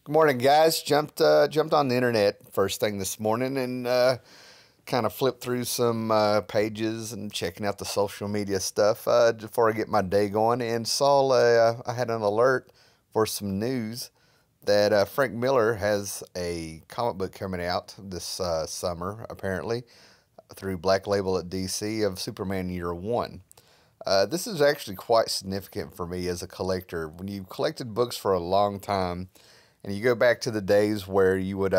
Good morning, guys. Jumped on the internet first thing this morning and kind of flipped through some pages and checking out the social media stuff before I get my day going, and saw I had an alert for some news that Frank Miller has a comic book coming out this summer, apparently through Black Label at DC, of Superman Year One. This is actually quite significant for me as a collector. When you've collected books for a long time, and you go back to the days where you would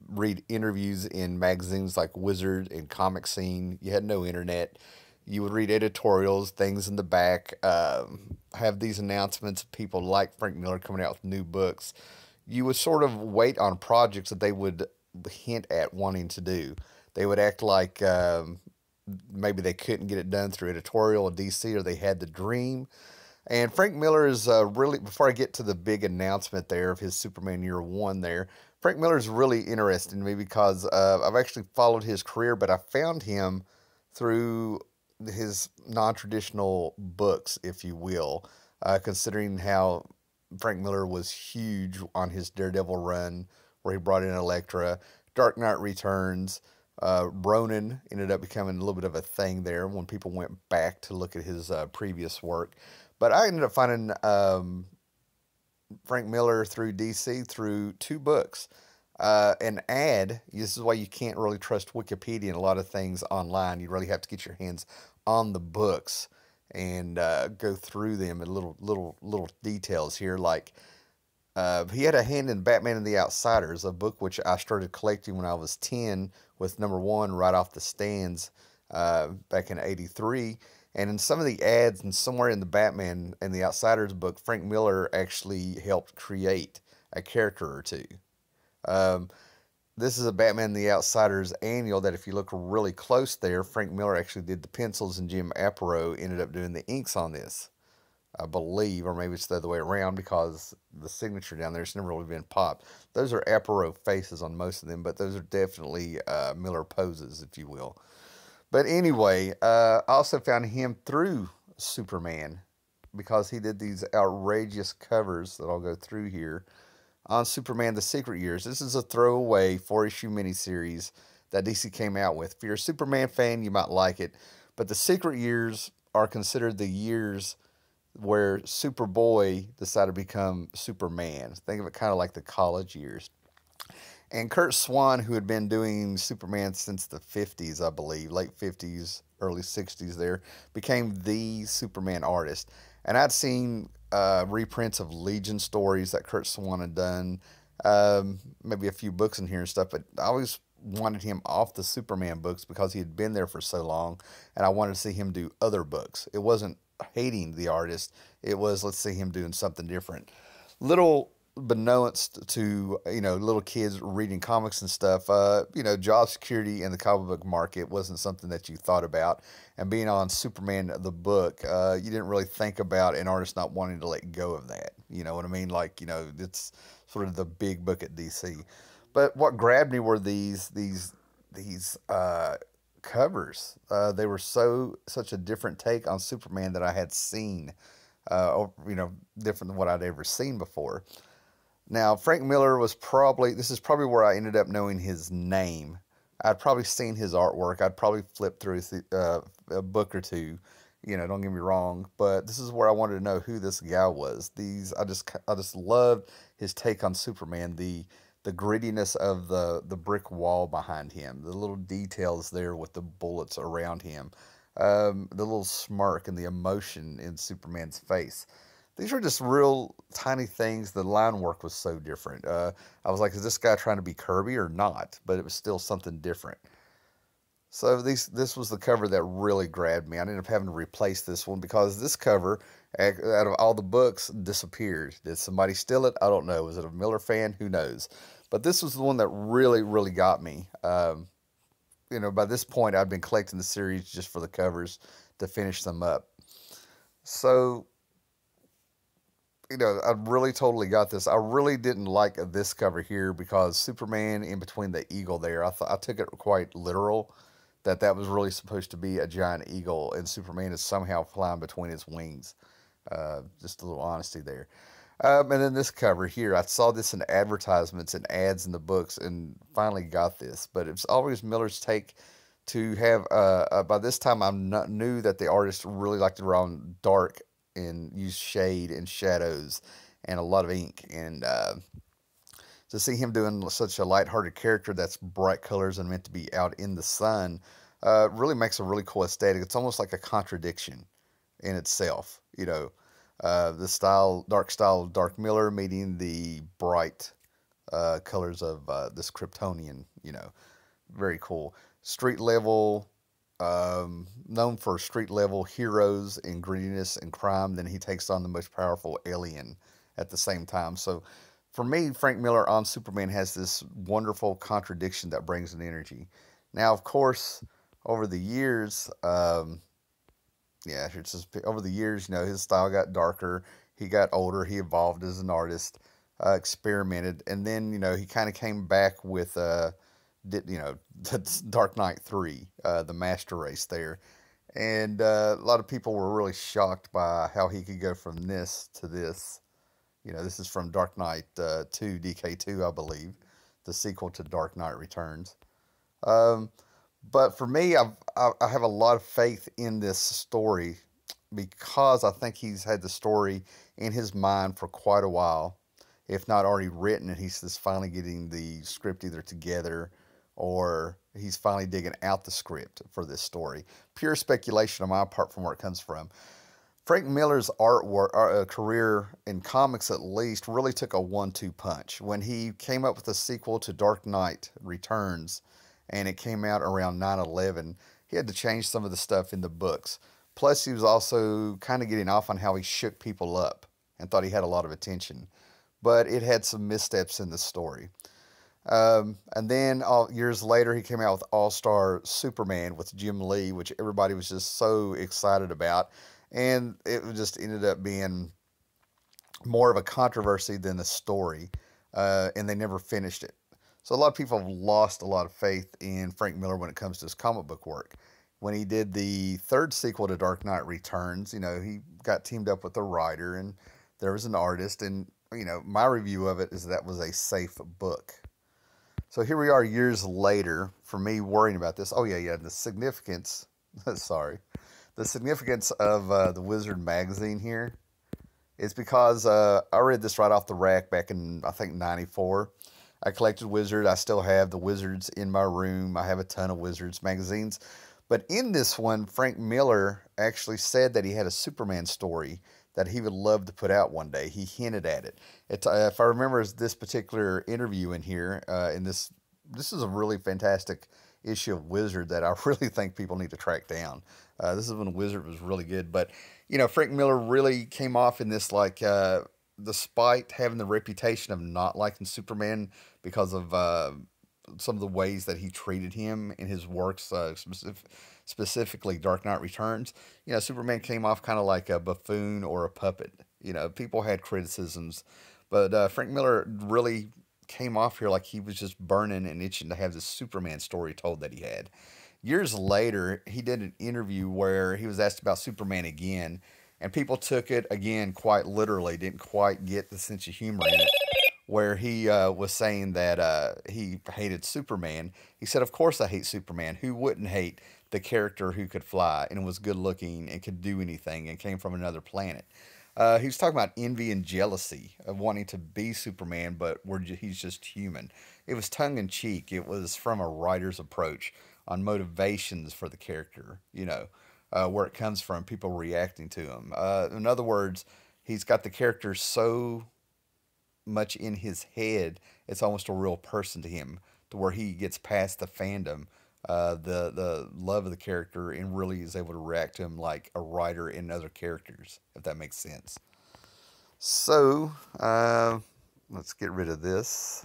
read interviews in magazines like Wizard and Comic Scene, you had no internet. You would read editorials, things in the back, have these announcements of people like Frank Miller coming out with new books. You would sort of wait on projects that they would hint at wanting to do. They would act like maybe they couldn't get it done through editorial or DC, or they had the dream. And Frank Miller is really, before I get to the big announcement there of his Superman Year One there, Frank Miller is really interesting to me because I've actually followed his career, but I found him through his non-traditional books, if you will, considering how Frank Miller was huge on his Daredevil run, where he brought in Elektra, Dark Knight Returns. Ronin ended up becoming a little bit of a thing there when people went back to look at his previous work. But I ended up finding Frank Miller through DC through two books. An ad, this is why you can't really trust Wikipedia and a lot of things online. You really have to get your hands on the books and go through them and little details here. Like he had a hand in Batman and the Outsiders, a book which I started collecting when I was 10 with number one right off the stands back in '83. And in some of the ads and somewhere in the Batman and the Outsiders book, Frank Miller actually helped create a character or two. Um, this is a Batman and the Outsiders annual that, if you look really close there, Frank Miller actually did the pencils and Jim Aparo ended up doing the inks on this, I believe, or maybe it's the other way around because the signature down there's never really been popped. Those are Aparo faces on most of them, but those are definitely Miller poses, if you will. But anyway, I also found him through Superman because he did these outrageous covers that I'll go through here on Superman The Secret Years. This is a throwaway 4-issue miniseries that DC came out with. If you're a Superman fan, you might like it. But The Secret Years are considered the years where Superboy decided to become Superman. Think of it kind of like the college years. And Curt Swan, who had been doing Superman since the 50s, I believe, late 50s, early 60s there, became the Superman artist. And I'd seen reprints of Legion stories that Curt Swan had done, maybe a few books in here and stuff, but I always wanted him off the Superman books because he had been there for so long, and I wanted to see him do other books. It wasn't hating the artist, it was, let's see him doing something different. Little beknownst to little kids reading comics and stuff, job security in the comic book market wasn't something that you thought about, and being on Superman the book, you didn't really think about an artist not wanting to let go of that. You know what I mean? Like, it's sort of the big book at DC. But what grabbed me were these covers. They were such a different take on Superman that I had seen, different than what I'd ever seen before. Now, Frank Miller this is probably where I ended up knowing his name. I'd probably seen his artwork. I'd probably flipped through a book or two, don't get me wrong, but this is where I wanted to know who this guy was. I just loved his take on Superman, the grittiness of the brick wall behind him, the little details there with the bullets around him, the little smirk and the emotion in Superman's face. These were just real tiny things. The line work was so different. I was like, is this guy trying to be Kirby or not? But it was still something different. So this was the cover that really grabbed me. I ended up having to replace this one because this cover, out of all the books, disappeared. Did somebody steal it? I don't know. Was it a Miller fan? Who knows? But this was the one that really, really got me. By this point, I'd been collecting the series just for the covers to finish them up. So, I really totally got this. I really didn't like this cover here because Superman in between the eagle there, I took it quite literal that was really supposed to be a giant eagle and Superman is somehow flying between his wings. Just a little honesty there. And then this cover here, I saw this in advertisements and ads in the books, and finally got this. But it's always Miller's take to have. By this time, I knew that the artist really liked to draw on dark and use shade and shadows and a lot of ink. And to see him doing such a lighthearted character that's bright colors and meant to be out in the sun, really makes a really cool aesthetic. It's almost like a contradiction in itself. The style of Dark Miller meeting the bright colors of this Kryptonian. Very cool. Street level, known for street level heroes and grittiness and crime. Then he takes on the most powerful alien at the same time. So for me, Frank Miller on Superman has this wonderful contradiction that brings an energy. Now, of course, over the years, yeah, it's just over the years, his style got darker. He got older. He evolved as an artist, experimented, and then he kind of came back with did the Dark Knight 3, the Master Race there, and a lot of people were really shocked by how he could go from this to this. This is from Dark Knight 2, DK2, I believe, the sequel to Dark Knight Returns. Um, but for me, I have a lot of faith in this story because I think he's had the story in his mind for quite a while, if not already written, and he's just finally getting the script either together or he's finally digging out the script for this story. Pure speculation on my part from where it comes from. Frank Miller's artwork, career in comics at least, really took a 1-2 punch. When he came up with a sequel to Dark Knight Returns, and it came out around 9/11, he had to change some of the stuff in the books. Plus, he was also kind of getting off on how he shook people up and thought he had a lot of attention. But it had some missteps in the story. And then years later, he came out with All Star Superman with Jim Lee, which everybody was just so excited about. And it just ended up being more of a controversy than the story. And they never finished it. So a lot of people have lost a lot of faith in Frank Miller when it comes to his comic book work. When he did the third sequel to Dark Knight Returns, he got teamed up with a writer and there was an artist. And, my review of it is that was a safe book. So here we are years later, for me worrying about this. Oh, yeah, the significance, sorry, the significance of the Wizard magazine here is because I read this right off the rack back in, I think, 94. I collected Wizard. I still have the Wizards in my room. I have a ton of Wizards magazines. But in this one, Frank Miller actually said that he had a Superman story that he would love to put out one day. He hinted at it. If I remember this particular interview in here, this is a really fantastic issue of Wizard that I really think people need to track down. This is when Wizard was really good. But, Frank Miller really came off in this like, despite having the reputation of not liking Superman because of some of the ways that he treated him in his works, specifically Dark Knight Returns. Superman came off kind of like a buffoon or a puppet. People had criticisms, but Frank Miller really came off here like he was just burning and itching to have this Superman story told that he had. Years later, he did an interview where he was asked about Superman again, and people took it again quite literally, didn't quite get the sense of humor in it where he was saying that he hated Superman. He said, "Of course I hate Superman. Who wouldn't hate the character who could fly and was good looking and could do anything and came from another planet?" He was talking about envy and jealousy of wanting to be Superman, but he's just human. It was tongue in cheek. It was from a writer's approach on motivations for the character, where it comes from, people reacting to him. In other words, he's got the character so much in his head, it's almost a real person to him, to where he gets past the fandom, the love of the character, and really is able to react to him like a writer in other characters, if that makes sense. So let's get rid of this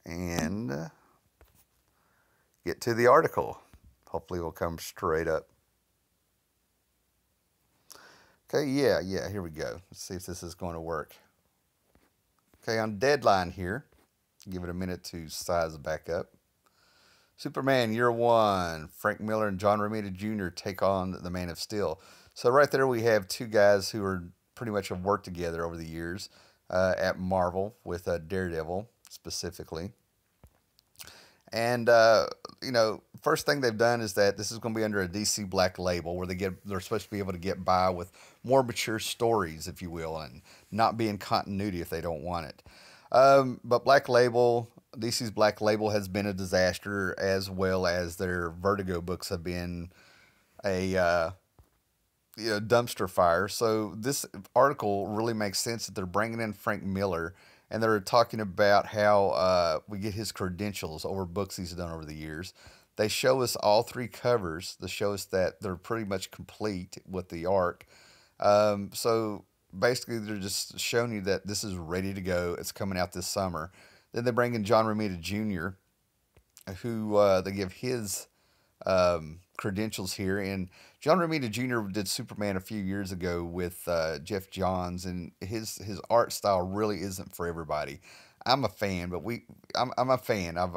and get to the article. Hopefully, it'll come straight up. Okay, yeah, here we go. Let's see if this is going to work. Okay, on Deadline here, give it a minute to size back up. Superman Year One, Frank Miller and John Romita Jr. take on the Man of Steel. So right there we have two guys who are pretty much have worked together over the years at Marvel with Daredevil specifically. And first thing they've done is that this is going to be under a DC Black label, where they're supposed to be able to get by with more mature stories, if you will, and not be in continuity if they don't want it. But Black Label, DC's Black Label has been a disaster, as well as their Vertigo books have been a dumpster fire. So this article really makes sense that they're bringing in Frank Miller, and they're talking about how we get his credentials over books he's done over the years. They show us all three covers. They show us that they're pretty much complete with the arc. So basically, they're just showing you that this is ready to go. It's coming out this summer. Then they bring in John Romita Jr., who they give his credentials here. And John Romita Jr. did Superman a few years ago with Jeff Johns, and his art style really isn't for everybody. I'm a fan, but I'm a fan. I've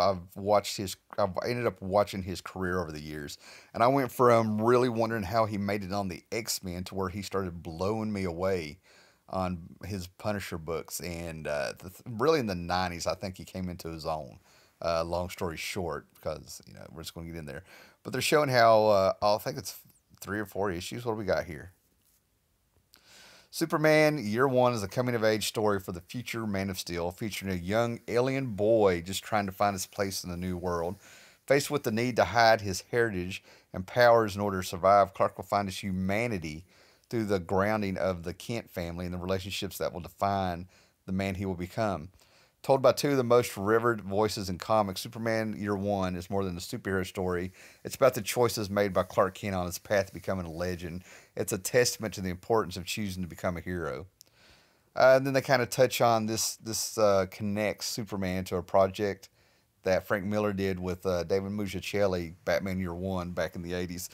ended up watching his career over the years, and I went from really wondering how he made it on the X-Men to where he started blowing me away on his Punisher books, and really in the '90s, I think he came into his own. Long story short, because we're just going to get in there, but they're showing how I think it's 3 or 4 issues. What do we got here? Superman Year One is a coming of age story for the future Man of Steel, featuring a young alien boy just trying to find his place in the new world. Faced with the need to hide his heritage and powers in order to survive, Clark will find his humanity through the grounding of the Kent family and the relationships that will define the man he will become. Told by two of the most revered voices in comics, Superman Year One is more than a superhero story. It's about the choices made by Clark Kent on his path to becoming a legend. It's a testament to the importance of choosing to become a hero. And then they kind of touch on this connects Superman to a project that Frank Miller did with David Mazzucchelli, Batman Year One, back in the '80s.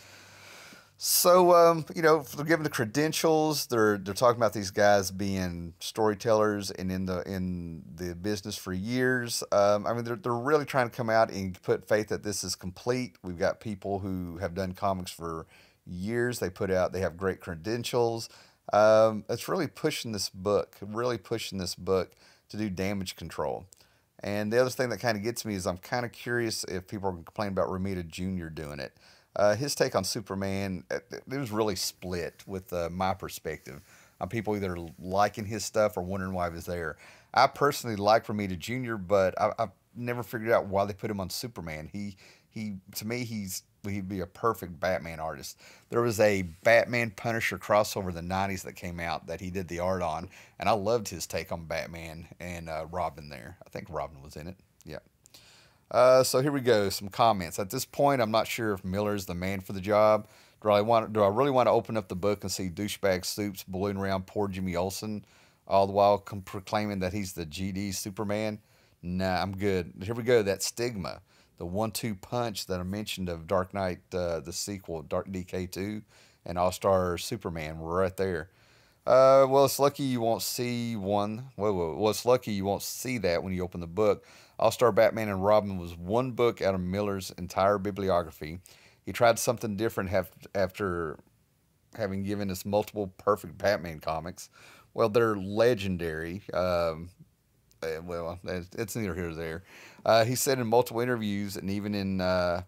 So they're giving the credentials. They're talking about these guys being storytellers and in the business for years. I mean, they're really trying to come out and put faith that this is complete. We've got people who have done comics for years. They have great credentials. It's really pushing this book to do damage control. And the other thing that kind of gets me is I'm kind of curious if people are complaining about Romita Jr. doing it. His take on Superman, it was really split with my perspective on people either liking his stuff or wondering why he was there. I personally like Romita Jr., but I've never figured out why they put him on Superman. He to me he'd be a perfect Batman artist. There was a Batman Punisher crossover in the '90s that came out that he did the art on, and I loved his take on Batman and Robin there. I think Robin was in it. Yeah. So here we go. Some comments. At this point, I'm not sure if Miller's the man for the job. Do I really want to open up the book and see douchebag Soups bullying around poor Jimmy Olsen, all the while proclaiming that he's the GD Superman? Nah, I'm good. Here we go. That stigma, the 1-2 punch that I mentioned of Dark Knight, the sequel, Dark DK2, and All Star Superman, we're right there. Well, it's lucky you won't see one. Well, it's lucky you won't see that when you open the book. All Star Batman and Robin was one book out of Miller's entire bibliography. He tried something different after having given us multiple perfect Batman comics. Well, they're legendary. Well, it's neither here nor there. He said in multiple interviews and even in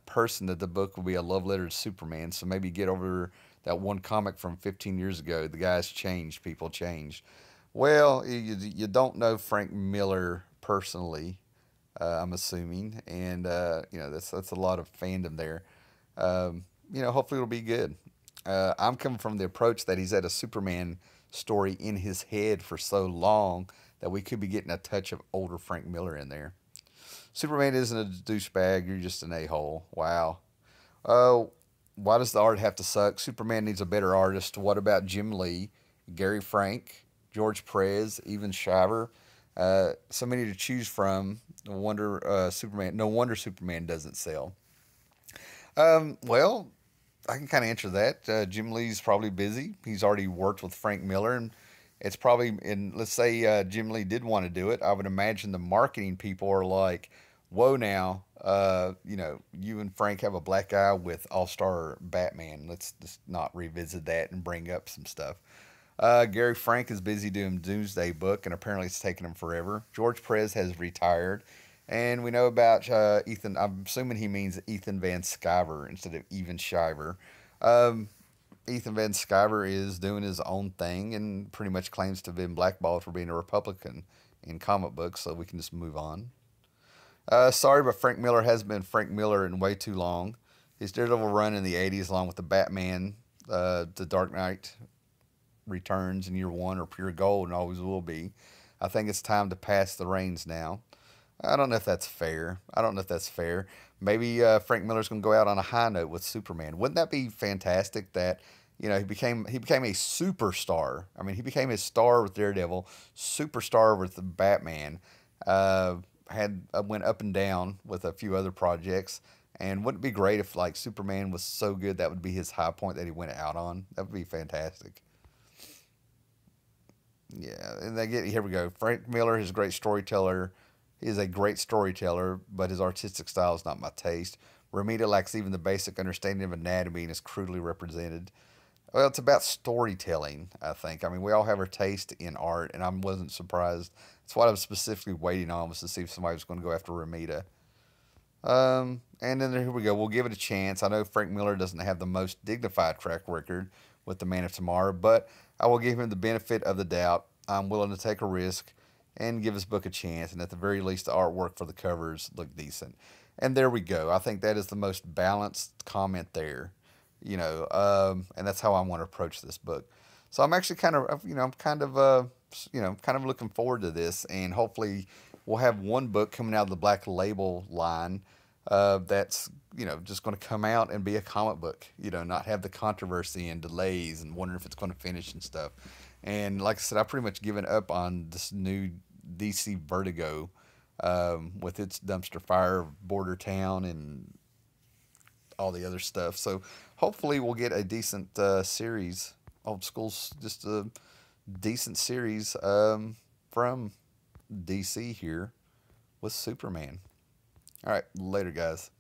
person that the book will be a love letter to Superman. So maybe get over that one comic from 15 years ago. The guys changed. People changed. Well, you don't know Frank Miller personally, I'm assuming, and that's a lot of fandom there. Hopefully it'll be good. I'm coming from the approach that he's had a Superman story in his head for so long that we could be getting a touch of older Frank Miller in there. Superman isn't a douchebag. You're just an a-hole. Wow. Why does the art have to suck? Superman needs a better artist. What about Jim Lee, Gary Frank, George Perez, even Shiver? So many to choose from. No wonder Superman doesn't sell. Well, I can kind of answer that. Jim Lee's probably busy. He's already worked with Frank Miller, and it's probably, and let's say Jim Lee did want to do it. I would imagine the marketing people are like, whoa now, you and Frank have a black guy with All Star Batman. Let's just not revisit that and bring up some stuff. Gary Frank is busy doing Doomsday Book, and apparently it's taking him forever. George Perez has retired, and we know about Ethan. I'm assuming he means Ethan Van Sciver instead of Even Shiver. Um, Ethan Van Sciver is doing his own thing and pretty much claims to have been blackballed for being a Republican in comic books, so we can just move on. Sorry, but Frank Miller has been Frank Miller in way too long. His Daredevil run in the 80s, along with the Batman, The Dark Knight Returns in year one, are pure gold and always will be. I think it's time to pass the reins now. I don't know if that's fair. I don't know if that's fair. Maybe Frank Miller's going to go out on a high note with Superman. Wouldn't that be fantastic? That he became a superstar. I mean, he became a star with Daredevil, superstar with the Batman. Uh, had went up and down with a few other projects. And wouldn't it be great if like Superman was so good that would be his high point that he went out on? That would be fantastic. Yeah, and they get here we go. Frank Miller is a great storyteller. He is a great storyteller, but his artistic style is not my taste. Romita lacks even the basic understanding of anatomy and is crudely represented. Well, it's about storytelling, I think. I mean, we all have our taste in art, and I wasn't surprised. That's what I was specifically waiting on, was to see if somebody was going to go after Romita. And then here we go. We'll give it a chance. I know Frank Miller doesn't have the most dignified track record with the Man of Tomorrow, but I will give him the benefit of the doubt. I'm willing to take a risk and give his book a chance. And at the very least, the artwork for the covers look decent. And there we go. I think that is the most balanced comment there. And that's how I want to approach this book. So I'm actually kind of looking forward to this, and hopefully we'll have one book coming out of the Black Label line that's just going to come out and be a comic book. Not have the controversy and delays and wondering if it's going to finish and stuff. And like I said, I've pretty much given up on this new DC Vertigo with its dumpster fire, Border Town, and all the other stuff. So hopefully we'll get a decent series, old school's just a decent series from DC here with Superman. All right, later, guys.